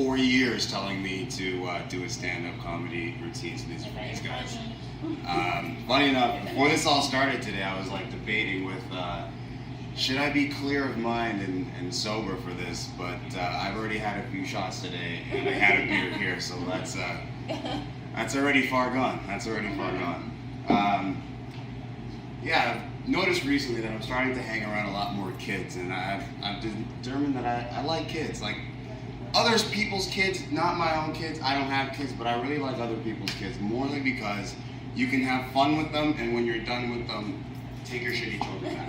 4 years telling me to do a stand-up comedy routine for these guys. Funny enough, before this all started today, I was like debating with, should I be clear of mind and sober for this? But I've already had a few shots today, and I had a beer here, so that's already far gone. That's already far gone. Yeah, I've noticed recently that I'm starting to hang around a lot more kids, and I've determined that I like kids. Like other people's kids, not my own kids. I don't have kids, but I really like other people's kids, morely because you can have fun with them, and when you're done with them, take your shitty children back.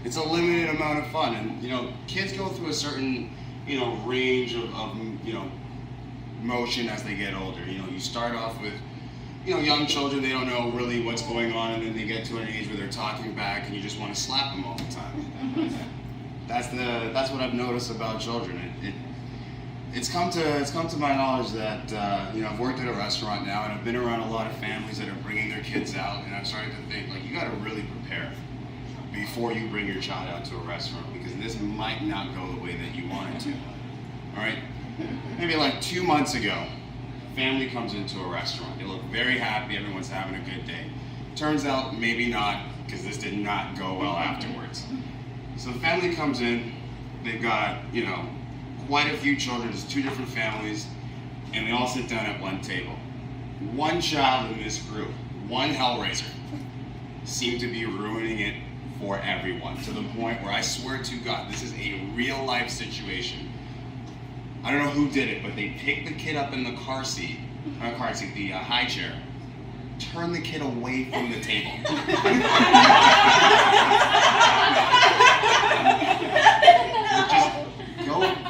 It's a limited amount of fun, and kids go through a certain range of motion as they get older. You start off with young children, they don't know really what's going on, and then they get to an age where they're talking back and you just want to slap them all the time. That's what I've noticed about children. It's come to my knowledge that I've worked at a restaurant now, and I've been around a lot of families that are bringing their kids out, and I'm starting to think, like, you got to really prepare before you bring your child out to a restaurant, because this might not go the way that you want it to. All right? Maybe like 2 months ago, family comes into a restaurant. They look very happy, everyone's having a good day. Turns out maybe not, because this did not go well afterwards. So the family comes in, they've got, quite a few children, there's 2 different families, and they all sit down at one table. One child in this group, one hellraiser, seemed to be ruining it for everyone, to the point where I swear to God, this is a real life situation. I don't know who did it, but they picked the kid up in the the high chair, turned the kid away from the table. Just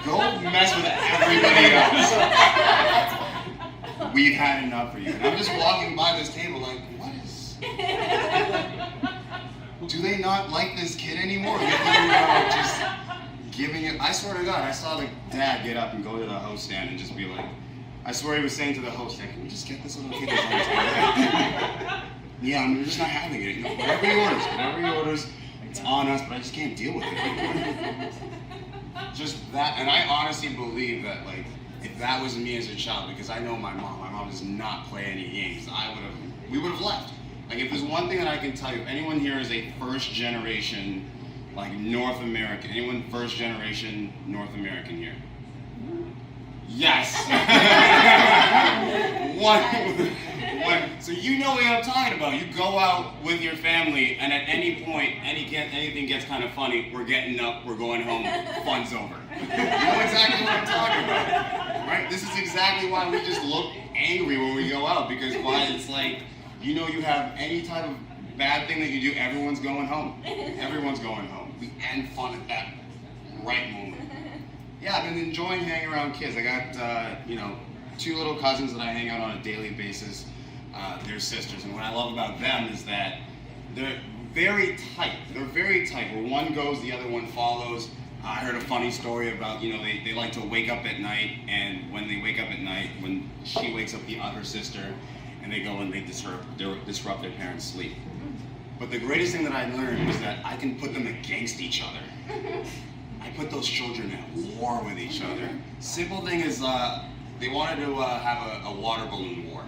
go mess with everybody else. We've had enough of you. And I'm just walking by this table like, what is... Do they not like this kid anymore? They're just giving it... I swear to God, I saw the dad get up and go to the host stand and just be like... I swear he was saying to the host, can we just get this little kid on the table? Yeah, I'm just not having it. Whatever he orders, it's on us, but I just can't deal with it. Just that, and I honestly believe that, like, if that was me as a child, because I know my mom does not play any games, we would have left. Like, if there's one thing that I can tell you, if anyone here is a first generation, like, North American, anyone first generation North American here? Yes. One. So you know what I'm talking about. You go out with your family, and at any point, anything gets kind of funny, we're getting up, we're going home, fun's over. You know exactly what I'm talking about, right? This is exactly why we just look angry when we go out, because it's like, you have any type of bad thing that you do, everyone's going home. Everyone's going home. We end fun at that right moment. Yeah, I've been enjoying hanging around kids. I got, 2 little cousins that I hang out on a daily basis. They're sisters, and what I love about them is that they're very tight. They're very tight. Where one goes, the other one follows. I heard a funny story about, they like to wake up at night, and when they wake up at night, when she wakes up her sister, and they go and they disrupt their parents' sleep. But the greatest thing that I learned was that I can put them against each other. I put those children at war with each other. Simple thing is, they wanted to have a water balloon war.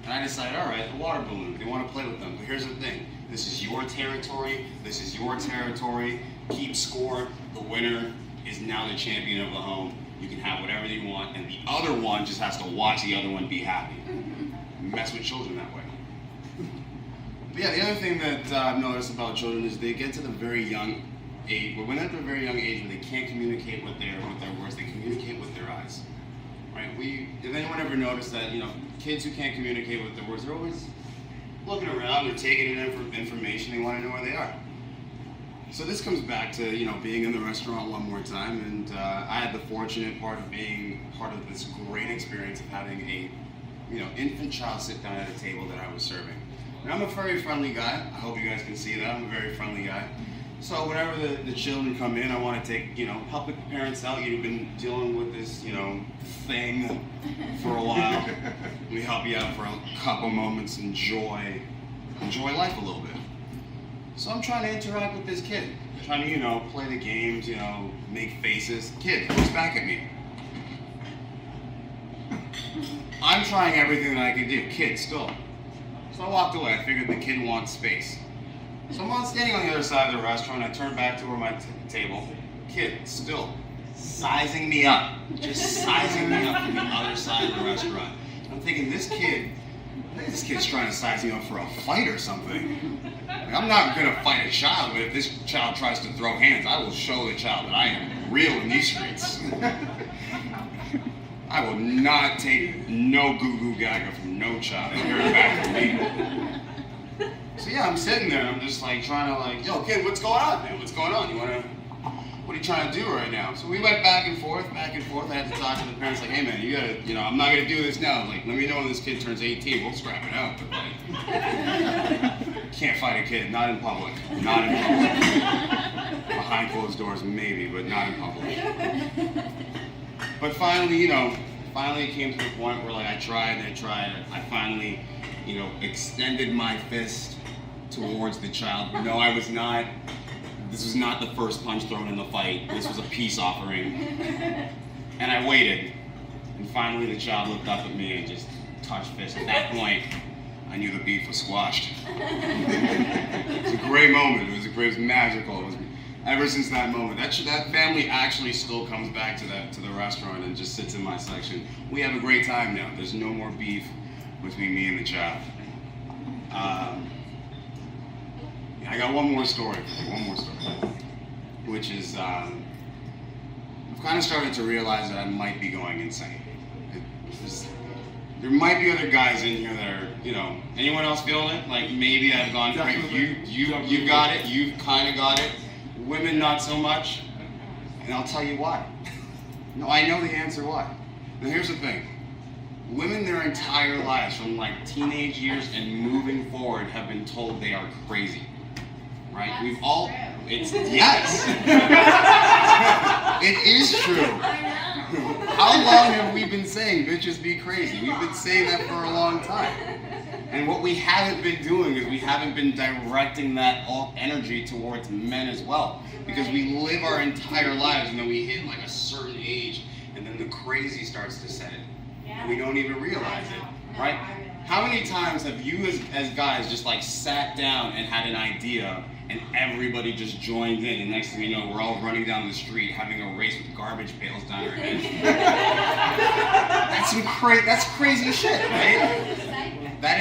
And I decided, all right, the water balloon, they want to play with them. But here's the thing, this is your territory, this is your territory, keep score, the winner is now the champion of the home. You can have whatever you want, and the other one just has to watch the other one be happy. Mess with children that way. But yeah, the other thing that I've noticed about children is they get to the very young age, when they're at a very young age where they can't communicate with their words, they communicate with their eyes. Right? If anyone ever noticed that, kids who can't communicate with their words, they're always looking around, they're taking in information, they want to know where they are. So this comes back to, being in the restaurant one more time, and I had the fortunate part of being part of this great experience of having a, infant child sit down at a table that I was serving. And I'm a very friendly guy. I hope you guys can see that. I'm a very friendly guy. So whenever the children come in, I want to take, help the parents out. You've been dealing with this, thing for a while. We help you out for a couple moments, enjoy life a little bit. So I'm trying to interact with this kid. Trying to, play the games, make faces. Kid looks back at me. I'm trying everything that I can do. Kid still. So I walked away. I figured the kid wants space. So I'm standing on the other side of the restaurant. I turn back to where my table. Kid still sizing me up. Just sizing me up from the other side of the restaurant. I'm thinking, this kid's trying to size me up for a fight or something. Like, I'm not going to fight a child, but if this child tries to throw hands, I will show the child that I am real in these streets. I will not take no goo-goo gaga from no child and hear it back from me. So yeah, I'm sitting there and I'm just like trying to yo kid, what's going on, man? What's going on? What are you trying to do right now? So we went back and forth. I had to talk to the parents like, hey man, you gotta, I'm not gonna do this now. Like, let me know when this kid turns 18, we'll scrap it out. But can't fight a kid, not in public. Not in public. Behind closed doors maybe, but not in public. But finally, it came to the point where I tried. I finally, extended my fist towards the child. No, I was not. This was not the first punch thrown in the fight. This was a peace offering. And I waited. And finally the child looked up at me and just touched fist. At that point, I knew the beef was squashed. It was a great moment. It was magical. Ever since that moment, that family actually still comes back to the restaurant and just sits in my section. We have a great time now. There's no more beef between me and the child. I got one more story, which is I've kind of started to realize that I might be going insane. There might be other guys in here that are, anyone else feeling it? Like maybe I've gone crazy. You got it. You've kind of got it. Women not so much. And I'll tell you why. No, I know the answer why. Now here's the thing. Women their entire lives, from teenage years and moving forward, have been told they are crazy. Right? That's We've all. True. It's yes. It is true. I know. How long have we been saying bitches be crazy? We've been saying that for a long time. And what we haven't been doing is we haven't been directing that all energy towards men as well. Because we live our entire lives and then we hit a certain age and then the crazy starts to set in. Yeah. And we don't even realize it. Right? How many times have you as guys just sat down and had an idea and everybody just joined in, and next thing you know, we're all running down the street having a race with garbage pails down our heads? That's crazy shit, right? That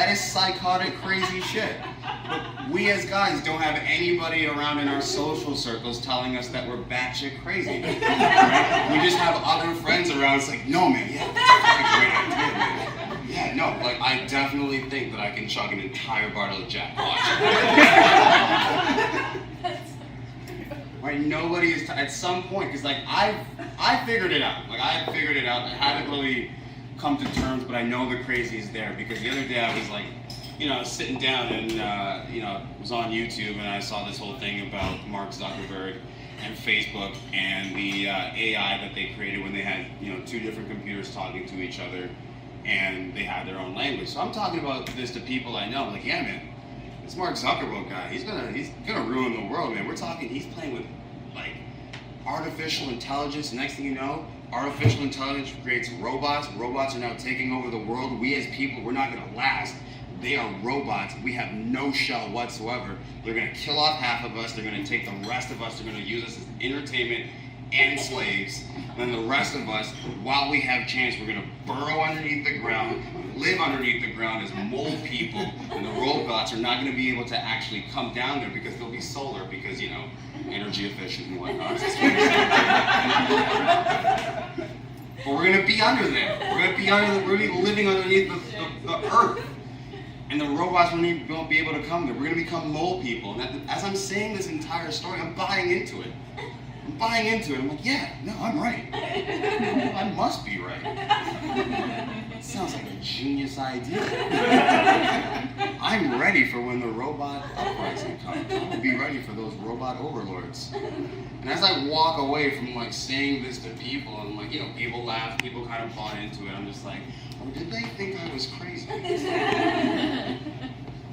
is psychotic crazy shit. But we as guys don't have anybody around in our social circles telling us that we're batshit crazy. Right? We just have other friends around. It's like, no man, yeah, that's a great idea, man. Yeah, no, I definitely think that I can chug an entire bottle of Jack. Watch. Right? Nobody is at some point, because I figured it out. I figured it out. I haven't really come to terms, but I know the crazy is there, because the other day I was sitting down and was on YouTube and I saw this whole thing about Mark Zuckerberg and Facebook and the AI that they created when they had two different computers talking to each other. And they had their own language. So I'm talking about this to people I know. Yeah, man, this Mark Zuckerberg guy, he's gonna ruin the world, man. We're talking, he's playing with artificial intelligence. Next thing you know, artificial intelligence creates robots. Robots are now taking over the world. We as people, we're not gonna last. They are robots. We have no shell whatsoever. They're gonna kill off half of us. They're gonna take the rest of us. They're gonna use us as entertainment and slaves. And then the rest of us, while we have chance, we're gonna burrow underneath the ground, live underneath the ground as mole people, and the robots are not gonna be able to actually come down there because they'll be solar, because energy efficient and whatnot. But we're gonna be under there. We're gonna be living underneath the earth. And the robots won't be able to come there. We're gonna become mole people. And as I'm saying this entire story, I'm buying into it. I'm like, yeah, no, I'm right. I must be right. It sounds like a genius idea. I'm ready for when the robot uprising comes. I will be ready for those robot overlords. And as I walk away from saying this to people, and people laugh, people kind of bought into it. I'm just like, oh, did they think I was crazy?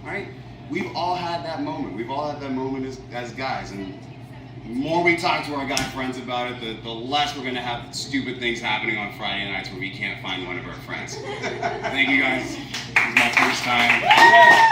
Right? we've all had that moment. We've all had that moment as guys, and the more we talk to our guy friends about it, the less we're gonna have stupid things happening on Friday nights where we can't find one of our friends. Thank you guys. This is my first time.